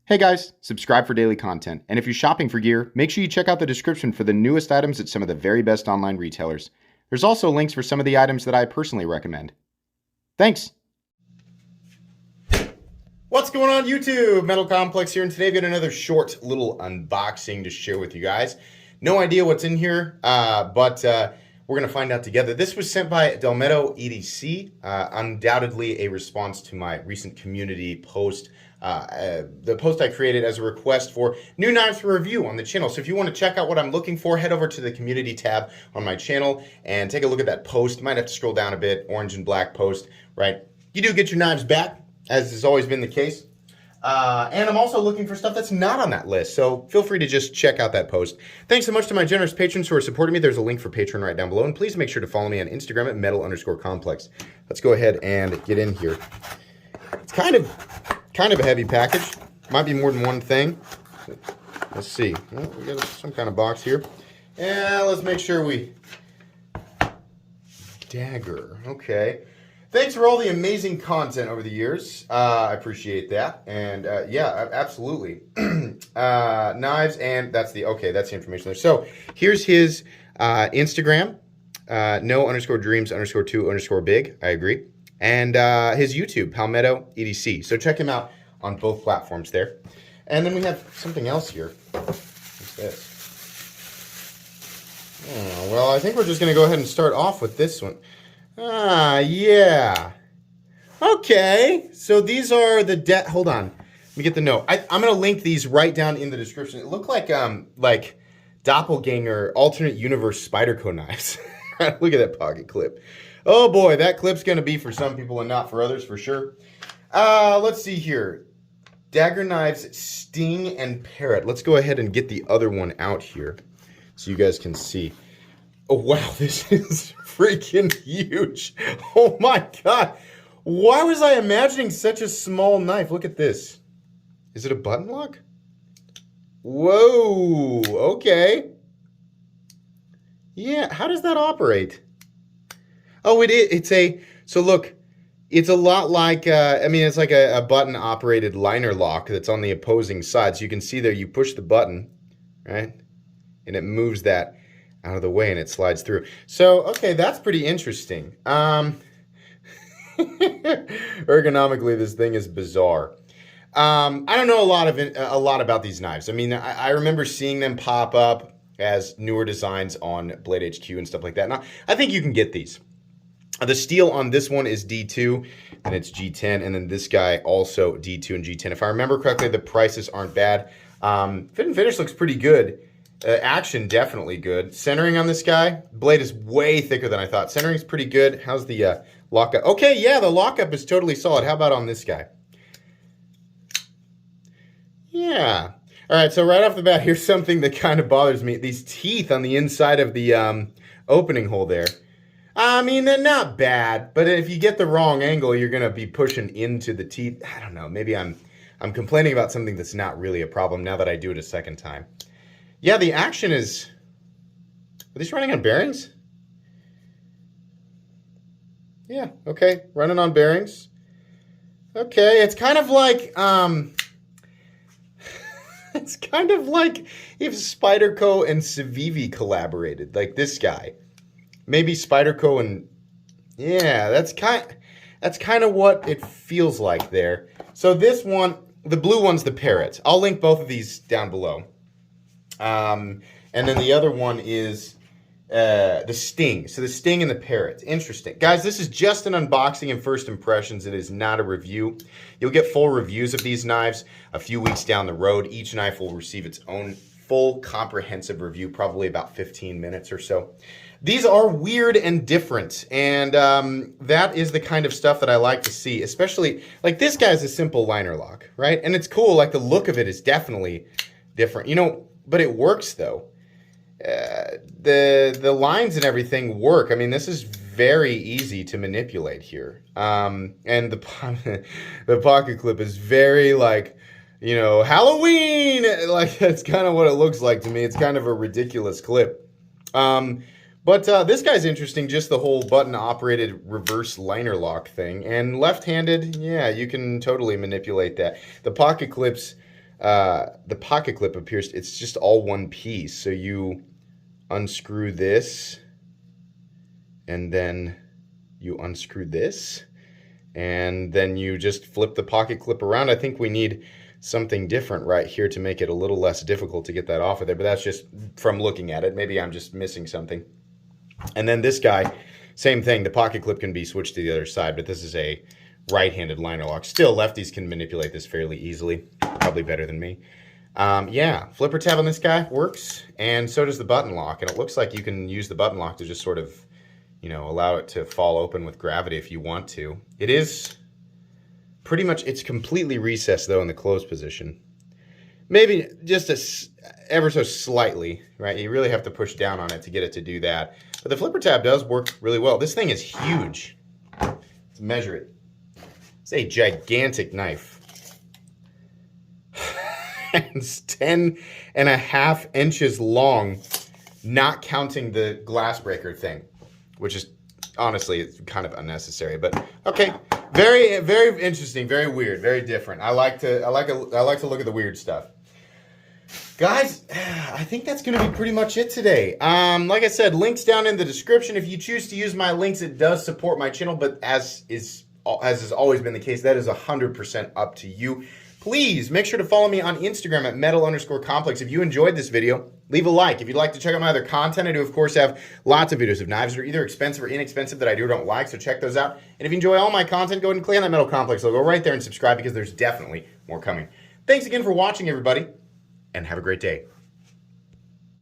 Hey guys, subscribe for daily content. And if you're shopping for gear, make sure you check out the description for the newest items at some of the very best online retailers. There's also links for some of the items that I personally recommend. Thanks! What's going on YouTube? Metal Complex here, and today I've got another short little unboxing to share with you guys. No idea what's in here, but we're going to find out together. This was sent by Delmetto EDC, undoubtedly a response to my recent community post. The post I created as a request for new knives for review on the channel. So if you want to check out what I'm looking for, head over to the community tab on my channel and take a look at that post. Might have to scroll down a bit, orange and black post, right? You do get your knives back, as has always been the case. And I'm also looking for stuff that's not on that list, so feel free to just check out that post. Thanks so much to my generous patrons who are supporting me. There's a link for Patreon right down below, and please make sure to follow me on Instagram at metal_complex. Let's go ahead and get in here. It's kind of a heavy package. Might be more than one thing. Let's see. Well, we got some kind of box here. Yeah, let's make sure we... Daggerr. Okay. Thanks for all the amazing content over the years. I appreciate that. And yeah, absolutely. Knives, and that's the information there. So here's his Instagram. No_dreams_2_big. I agree. And his YouTube, Palmetto EDC. So check him out on both platforms there. And then we have something else here. What's this? Oh, well, I think we're just going to go ahead and start off with this one. Yeah. Okay. So these are the hold on. Let me get the note. I'm going to link these right down in the description. It looked like doppelganger alternate universe Spyderco knives. Look at that pocket clip. Oh boy, that clip's going to be for some people and not for others for sure. Let's see here. Daggerr knives, Sting and Parrot. Let's go ahead and get the other one out here so you guys can see. Oh wow, this is freaking huge. Oh my god. Why was I imagining such a small knife? Look at this. Is it a button lock? Whoa, okay. Yeah, how does that operate? Oh, it is. So look, it's a lot like, it's like a button operated liner lock that's on the opposing side. So you can see there, you push the button, right? And it moves that out of the way and it slides through. So, okay, that's pretty interesting. Ergonomically, this thing is bizarre. I don't know a lot about these knives. I mean, I remember seeing them pop up as newer designs on Blade HQ and stuff like that. Now, I think you can get these. The steel on this one is D2, and it's G10, and then this guy also D2 and G10. If I remember correctly, the prices aren't bad. Fit and finish looks pretty good. Action, definitely good. Centering on this guy, blade is way thicker than I thought. Centering's pretty good. How's the lockup? Okay, yeah, the lockup is totally solid. How about on this guy? Yeah. All right, so right off the bat, here's something that kind of bothers me. These teeth on the inside of the opening hole there. I mean, they're not bad, but if you get the wrong angle, you're going to be pushing into the teeth. I don't know. Maybe I'm complaining about something that's not really a problem now that I do it a second time. Yeah, the action is... Are these running on bearings? Yeah, okay. Running on bearings. Okay, it's kind of like... It's kind of like if Spyderco and Civivi collaborated, like this guy. Maybe Spyderco and... Yeah, that's kind of what it feels like there. So this one, the blue one's the Parrot. I'll link both of these down below. And then the other one is the Sting. So the Sting and the Parrot. Interesting. Guys, this is just an unboxing and first impressions. It is not a review. You'll get full reviews of these knives a few weeks down the road. Each knife will receive its own full comprehensive review, probably about 15 minutes or so. These are weird and different, and that is the kind of stuff that I like to see, especially, like this guy's a simple liner lock, right? And it's cool, like the look of it is definitely different, you know, but it works though. The lines and everything work. I mean, this is very easy to manipulate here. And the pocket clip is very like, you know, Halloween! Like, that's kind of what it looks like to me. It's kind of a ridiculous clip. But this guy's interesting, just the whole button-operated reverse liner lock thing. And left-handed, yeah, you can totally manipulate that. The pocket clips the pocket clip appears, it's just all one piece. So you unscrew this, and then you unscrew this, and then you just flip the pocket clip around. I think we need something different right here to make it a little less difficult to get that off of there, but that's just from looking at it. Maybe I'm just missing something. And then this guy, same thing. The pocket clip can be switched to the other side, but this is a right-handed liner lock. Still, lefties can manipulate this fairly easily, probably better than me. Yeah, flipper tab on this guy works, and so does the button lock. And it looks like you can use the button lock to just sort of, you know, allow it to fall open with gravity if you want to. It is pretty much, it's completely recessed though in the closed position. Maybe just ever so slightly, right? You really have to push down on it to get it to do that. But the flipper tab does work really well. This thing is huge. Let's measure it. It's a gigantic knife. It's 10.5 inches long, not counting the glass breaker thing, which is honestly it's kind of unnecessary. But okay, very, very interesting, very weird, very different. I like to look at the weird stuff. Guys, I think that's going to be pretty much it today. Like I said, links down in the description. If you choose to use my links, it does support my channel, but as has always been the case, that is 100% up to you. Please make sure to follow me on Instagram at metal_complex. If you enjoyed this video, leave a like. If you'd like to check out my other content, I do, of course, have lots of videos of knives that are either expensive or inexpensive that I do or don't like, so check those out. And if you enjoy all my content, go ahead and click on that Metal Complex logo right there and subscribe because there's definitely more coming. Thanks again for watching, everybody, and have a great day.